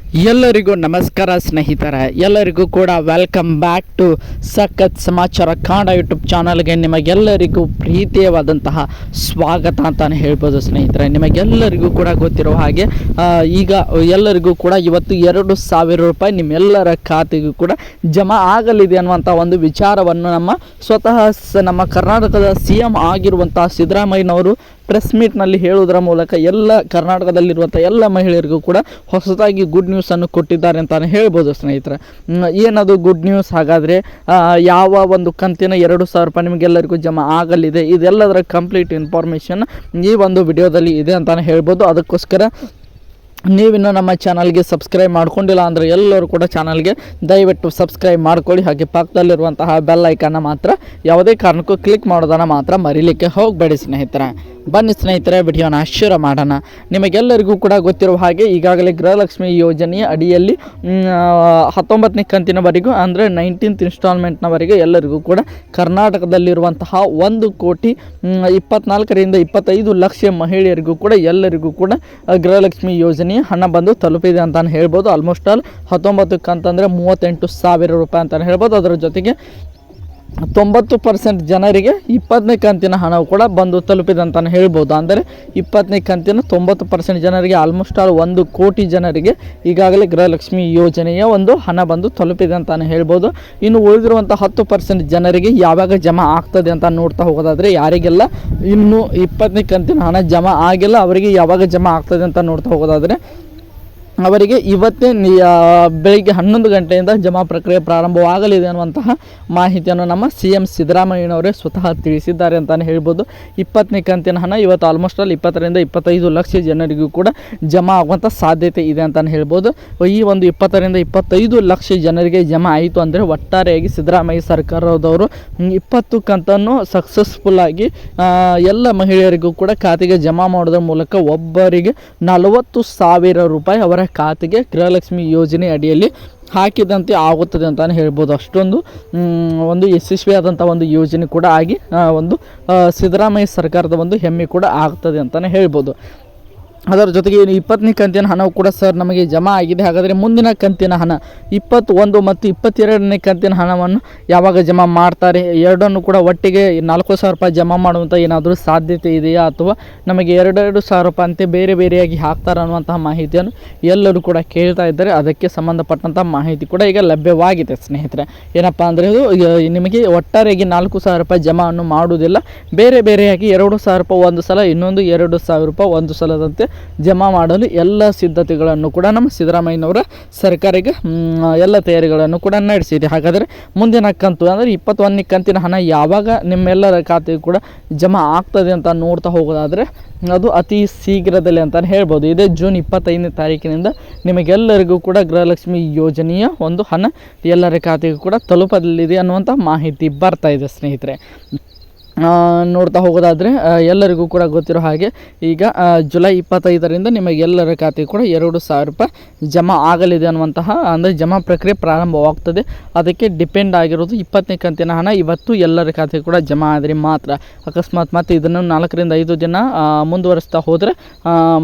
ಎಲ್ಲರಿಗೂ ನಮಸ್ಕಾರ ಸ್ನೇಹಿತರೆ, ಎಲ್ಲರಿಗೂ ಕೂಡ ವೆಲ್ಕಮ್ ಬ್ಯಾಕ್ ಟು ಸಖತ್ ಸಮಾಚಾರ ಕನ್ನಡ ಯೂಟ್ಯೂಬ್ ಚಾನಲ್ಗೆ ನಿಮಗೆಲ್ಲರಿಗೂ ಪ್ರೀತಿಯವಾದಂತಹ ಸ್ವಾಗತ ಅಂತಾನೆ ಹೇಳ್ಬೋದು. ಸ್ನೇಹಿತರೆ, ನಿಮಗೆಲ್ಲರಿಗೂ ಕೂಡ ಗೊತ್ತಿರುವ ಹಾಗೆ ಈಗ ಎಲ್ಲರಿಗೂ ಕೂಡ ಇವತ್ತು 2,000 ರೂಪಾಯಿ ನಿಮ್ಮೆಲ್ಲರ ಖಾತೆಗೂ ಕೂಡ ಜಮಾ ಆಗಲಿದೆ ಅನ್ನುವಂಥ ಒಂದು ವಿಚಾರವನ್ನು ಸ್ವತಃ ನಮ್ಮ ಕರ್ನಾಟಕದ CM ಆಗಿರುವಂಥ ಸಿದ್ದರಾಮಯ್ಯನವರು ಪ್ರೆಸ್ ಮೀಟ್ನಲ್ಲಿ ಹೇಳುವುದರ ಮೂಲಕ ಎಲ್ಲ ಕರ್ನಾಟಕದಲ್ಲಿರುವಂಥ ಎಲ್ಲ ಮಹಿಳೆಯರಿಗೂ ಕೂಡ ಹೊಸದಾಗಿ ಗುಡ್ ನ್ಯೂಸನ್ನು ಕೊಟ್ಟಿದ್ದಾರೆ ಅಂತಲೇ ಹೇಳ್ಬೋದು. ಸ್ನೇಹಿತರೆ, ಏನದು ಗುಡ್ ನ್ಯೂಸ್? ಹಾಗಾದರೆ ಯಾವ ಒಂದು ಕಂತಿನ 2,000 ರೂಪಾಯಿ ನಿಮಗೆಲ್ಲರಿಗೂ ಜಮಾ ಆಗಲಿದೆ, ಇದೆಲ್ಲದರ ಕಂಪ್ಲೀಟ್ ಇನ್ಫಾರ್ಮೇಷನ್ ಈ ಒಂದು ವಿಡಿಯೋದಲ್ಲಿ ಇದೆ ಅಂತಲೇ ಹೇಳ್ಬೋದು. ಅದಕ್ಕೋಸ್ಕರ ನೀವಿನ್ನೂ ನಮ್ಮ ಚಾನಲ್ಗೆ ಸಬ್ಸ್ಕ್ರೈಬ್ ಮಾಡ್ಕೊಂಡಿಲ್ಲ ಅಂದರೆ ಎಲ್ಲರೂ ಕೂಡ ಚಾನಲ್ಗೆ ದಯವಿಟ್ಟು ಸಬ್ಸ್ಕ್ರೈಬ್ ಮಾಡ್ಕೊಳ್ಳಿ. ಹಾಗೆ ಪಕ್ಕದಲ್ಲಿರುವಂತಹ ಬೆಲ್ ಐಕನ್ನ ಮಾತ್ರ ಯಾವುದೇ ಕಾರಣಕ್ಕೂ ಕ್ಲಿಕ್ ಮಾಡೋದನ್ನು ಮಾತ್ರ ಮರೀಲಿಕ್ಕೆ ಹೋಗಬೇಡಿ. ಸ್ನೇಹಿತರೆ, ಬನ್ನಿ ಸ್ನೇಹಿತರೆ, ವಿಡಿಯೋನ ಶುರು ಮಾಡೋಣ. ನಿಮಗೆಲ್ಲರಿಗೂ ಕೂಡ ಗೊತ್ತಿರುವ ಹಾಗೆ ಈಗಾಗಲೇ ಗೃಹಲಕ್ಷ್ಮಿ ಯೋಜನೆಯ ಅಡಿಯಲ್ಲಿ 19ನೇ ಕಂತಿನವರೆಗೂ ಅಂದರೆ 19th ಇನ್ಸ್ಟಾಲ್ಮೆಂಟ್ನವರೆಗೆ ಎಲ್ಲರಿಗೂ ಕೂಡ ಕರ್ನಾಟಕದಲ್ಲಿರುವಂತಹ 1,24,25 ಲಕ್ಷ ಮಹಿಳೆಯರಿಗೂ ಕೂಡ ಎಲ್ಲರಿಗೂ ಕೂಡ ಗೃಹಲಕ್ಷ್ಮಿ ಯೋಜನೆ ಹಣ ಬಂದು ತಲುಪಿದೆ ಅಂತಲೇ ಹೇಳ್ಬೋದು. ಆಲ್ಮೋಸ್ಟ್ ಆಲ್ 19 ಕಂತಂದರೆ 38,000 ರೂಪಾಯಿ ಅಂತಲೇ ಹೇಳ್ಬೋದು. ಅದರ ಜೊತೆಗೆ 90% ಜನರಿಗೆ 20ನೇ ಕಂತಿನ ಹಣವು ಕೂಡ ಬಂದು ತಲುಪಿದೆ ಅಂತಲೇ ಹೇಳ್ಬೋದು. ಅಂದರೆ 20ನೇ ಕಂತಿನ 90% ಜನರಿಗೆ ಆಲ್ಮೋಸ್ಟ್ ಆಲ್ 1 ಕೋಟಿ ಜನರಿಗೆ ಈಗಾಗಲೇ ಗೃಹಲಕ್ಷ್ಮಿ ಯೋಜನೆಯ ಒಂದು ಹಣ ಬಂದು ತಲುಪಿದೆ ಅಂತಲೇ ಹೇಳ್ಬೋದು. ಇನ್ನು ಉಳಿದಿರುವಂಥ 10% ಜನರಿಗೆ ಯಾವಾಗ ಜಮಾ ಆಗ್ತದೆ ಅಂತ ನೋಡ್ತಾ ಹೋಗೋದಾದರೆ, ಯಾರಿಗೆಲ್ಲ ಇನ್ನು 20ನೇ ಕಂತಿನ ಹಣ ಜಮಾ ಆಗಿಲ್ಲ ಅವರಿಗೆ ಯಾವಾಗ ಜಮಾ ಆಗ್ತದೆ ಅಂತ ನೋಡ್ತಾ ಹೋಗೋದಾದರೆ, ಅವರಿಗೆ ಇವತ್ತೇ ಬೆಳಿಗ್ಗೆ 11 ಗಂಟೆಯಿಂದ ಜಮಾ ಪ್ರಕ್ರಿಯೆ ಪ್ರಾರಂಭವಾಗಲಿದೆ ಅನ್ನುವಂತಹ ಮಾಹಿತಿಯನ್ನು ನಮ್ಮ CM ಸಿದ್ದರಾಮಯ್ಯನವರೇ ಸ್ವತಃ ತಿಳಿಸಿದ್ದಾರೆ ಅಂತಲೇ ಹೇಳ್ಬೋದು. 20ನೇ ಕಂತಿನ ಹಣ ಇವತ್ತು ಆಲ್ಮೋಸ್ಟ್ ಆಲ್ 20ರಿಂದ 25 ಲಕ್ಷ ಜನರಿಗೂ ಕೂಡ ಜಮಾ ಆಗುವಂಥ ಸಾಧ್ಯತೆ ಇದೆ ಅಂತಲೇ ಹೇಳ್ಬೋದು. ಈ ಒಂದು 20ರಿಂದ 25 ಲಕ್ಷ ಜನರಿಗೆ ಜಮಾ ಆಯಿತು ಅಂದರೆ ಒಟ್ಟಾರೆಯಾಗಿ ಸಿದ್ದರಾಮಯ್ಯ ಸರ್ಕಾರದವರು 20 ಕಂತನ್ನು ಸಕ್ಸಸ್ಫುಲ್ಲಾಗಿ ಎಲ್ಲ ಮಹಿಳೆಯರಿಗೂ ಕೂಡ ಖಾತೆಗೆ ಜಮಾ ಮಾಡೋದ್ರ ಮೂಲಕ ಒಬ್ಬರಿಗೆ 40,000 ರೂಪಾಯಿ ಅವರ ಖಾತೆಗೆ ಗೃಹಲಕ್ಷ್ಮಿ ಯೋಜನೆ ಅಡಿಯಲ್ಲಿ ಹಾಕಿದಂತೆ ಆಗುತ್ತದೆ ಅಂತಲೇ ಹೇಳ್ಬೋದು. ಅಷ್ಟೊಂದು ಒಂದು ಯಶಸ್ವಿಯಾದಂಥ ಒಂದು ಯೋಜನೆ ಕೂಡ ಆಗಿ ಒಂದು ಸಿದ್ದರಾಮಯ್ಯ ಸರ್ಕಾರದ ಒಂದು ಹೆಮ್ಮೆ ಕೂಡ ಆಗ್ತದೆ ಅಂತಲೇ ಹೇಳ್ಬೋದು. ಅದರ ಜೊತೆಗೆ 20ನೇ ಕಂತಿನ ಹಣವು ಕೂಡ ಸರ್ ನಮಗೆ ಜಮಾ ಆಗಿದೆ. ಹಾಗಾದರೆ ಮುಂದಿನ ಕಂತಿನ ಹಣ 21 ಮತ್ತು 22ನೇ ಕಂತಿನ ಹಣವನ್ನು ಯಾವಾಗ ಜಮಾ ಮಾಡ್ತಾರೆ, ಎರಡನ್ನು ಕೂಡ ಒಟ್ಟಿಗೆ 4,000 ರೂಪಾಯಿ ಜಮಾ ಮಾಡುವಂಥ ಏನಾದರೂ ಸಾಧ್ಯತೆ ಇದೆಯಾ, ಅಥವಾ ನಮಗೆ 2,000 ರೂಪಾಯಿ ಅಂತೆ ಬೇರೆ ಬೇರೆಯಾಗಿ ಹಾಕ್ತಾರೆ ಅನ್ನುವಂತಹ ಮಾಹಿತಿಯನ್ನು ಎಲ್ಲರೂ ಕೂಡ ಕೇಳ್ತಾ ಇದ್ದಾರೆ. ಅದಕ್ಕೆ ಸಂಬಂಧಪಟ್ಟಂಥ ಮಾಹಿತಿ ಕೂಡ ಈಗ ಲಭ್ಯವಾಗಿದೆ. ಸ್ನೇಹಿತರೆ, ಏನಪ್ಪ ಅಂದರೆ ಇದು ನಿಮಗೆ ಒಟ್ಟಾರೆಯಾಗಿ 4,000 ರೂಪಾಯಿ ಜಮಾವನ್ನು ಮಾಡುವುದಿಲ್ಲ, ಬೇರೆ ಬೇರೆಯಾಗಿ 2,000 ರೂಪಾಯಿ ಒಂದು ಸಲ, ಇನ್ನೊಂದು 2,000 ರೂಪಾಯಿ ಒಂದು ಸಲದಂತೆ ಜಮಾ ಮಾಡಲು ಎಲ್ಲ ಸಿದ್ಧತೆಗಳನ್ನು ಕೂಡ ನಮ್ಮ ಸಿದ್ದರಾಮಯ್ಯನವರ ಸರ್ಕಾರಕ್ಕೆ ಎಲ್ಲ ತಯಾರಿಗಳನ್ನು ಕೂಡ ನಡೆಸಿದೆ. ಹಾಗಾದರೆ ಮುಂದಿನ ಕಂತು ಅಂದರೆ 21ನೇ ಕಂತಿನ ಹಣ ಯಾವಾಗ ನಿಮ್ಮೆಲ್ಲರ ಖಾತೆಗೂ ಕೂಡ ಜಮಾ ಆಗ್ತದೆ ಅಂತ ನೋಡ್ತಾ ಹೋಗೋದಾದರೆ, ಅದು ಅತಿ ಶೀಘ್ರದಲ್ಲಿ ಅಂತಲೇ ಹೇಳ್ಬೋದು. ಇದೇ ಜೂನ್ 25ನೇ ತಾರೀಕಿನಿಂದ ನಿಮಗೆಲ್ಲರಿಗೂ ಕೂಡ ಗೃಹಲಕ್ಷ್ಮಿ ಯೋಜನೆಯ ಒಂದು ಹಣ ಎಲ್ಲರ ಖಾತೆಗೂ ಕೂಡ ತಲುಪಲಿದೆ ಅನ್ನುವಂಥ ಮಾಹಿತಿ ಬರ್ತಾ ಇದೆ. ಸ್ನೇಹಿತರೆ, ನೋಡ್ತಾ ಹೋಗೋದಾದರೆ ಎಲ್ಲರಿಗೂ ಕೂಡ ಗೊತ್ತಿರೋ ಹಾಗೆ ಈಗ ಜುಲೈ 25ರಿಂದ ನಿಮಗೆಲ್ಲರ ಖಾತೆಗೆ ಕೂಡ 2,000 ರೂಪಾಯಿ ಜಮಾ ಆಗಲಿದೆ ಅನ್ನುವಂತಹ ಅಂದರೆ ಜಮಾ ಪ್ರಕ್ರಿಯೆ ಪ್ರಾರಂಭವಾಗ್ತದೆ. ಅದಕ್ಕೆ ಡಿಪೆಂಡ್ ಆಗಿರೋದು 20ನೇ ಕಂತಿನ ಹಣ ಇವತ್ತು ಎಲ್ಲರ ಖಾತೆಗೆ ಕೂಡ ಜಮಾ ಆದರೆ ಮಾತ್ರ. ಅಕಸ್ಮಾತ್ ಮತ್ತು ಇದನ್ನು 4ರಿಂದ 5 ದಿನ ಮುಂದುವರಿಸ್ತಾ ಹೋದರೆ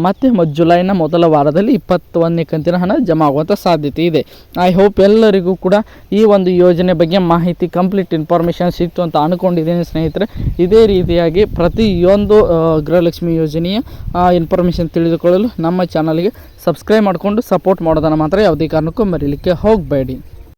ಮತ್ತೆ ಜುಲೈನ ಮೊದಲ ವಾರದಲ್ಲಿ 21ನೇ ಕಂತಿನ ಹಣ ಜಮಾ ಆಗುವಂಥ ಸಾಧ್ಯತೆ ಇದೆ. ಐ ಹೋಪ್ ಎಲ್ಲರಿಗೂ ಕೂಡ ಈ ಒಂದು ಯೋಜನೆ ಬಗ್ಗೆ ಮಾಹಿತಿ ಕಂಪ್ಲೀಟ್ ಇನ್ಫಾರ್ಮೇಷನ್ ಸಿಕ್ತು ಅಂತ ಅಂದ್ಕೊಂಡಿದ್ದೀನಿ. ಸ್ನೇಹಿತರೆ, ಇದೇ ರೀತಿಯಾಗಿ ಪ್ರತಿಯೊಂದು ಗೃಹಲಕ್ಷ್ಮಿ ಯೋಜನೆಯ ಇನ್ಫಾರ್ಮೇಷನ್ ತಿಳಿದುಕೊಳ್ಳಲು ನಮ್ಮ ಚಾನಲ್ಗೆ ಸಬ್ಸ್ಕ್ರೈಬ್ ಮಾಡಿಕೊಂಡು ಸಪೋರ್ಟ್ ಮಾಡೋದನ್ನು ಮಾತ್ರ ಯಾವುದೇ ಕಾರಣಕ್ಕೂ ಮರೀಲಿಕ್ಕೆ ಹೋಗಬೇಡಿ.